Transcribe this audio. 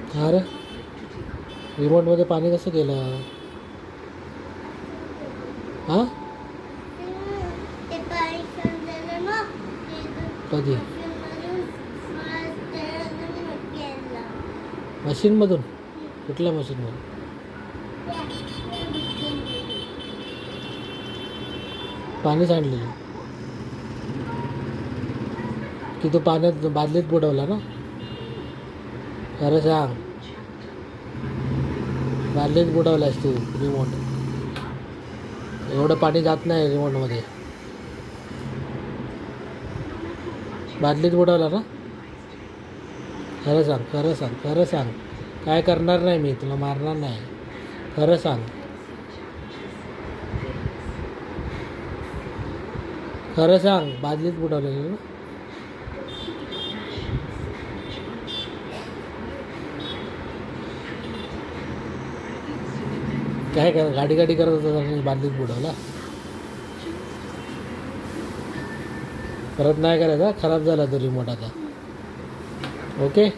अरे रिमोटमध्ये पाणी कसं गेलं? हां ते पाणी झालं ना कधी? केलं. मशीनमधून? कुठल्या मशीनमधून? पाणी सांडलेलं की तू पाण्यात बादलीत बुडवला ना? खरं सांग, बादलीत बुडवलास तू रिमोट? एवढं पाणी जात नाही रिमोटमध्ये. बादलीत बुडवला ना? खरं सांग, खरं सांग, खरं सांग. काय करणार नाही मी, तुला मारणार नाही. खरं सांग, खरं सांग. बादलीत बुडवलेलं ना? काय कर, गाडी गाडी करत होता आणि बादलीत बुडवला? परत नाही करायचा. खराब झाला तो रिमोट आता. ओके.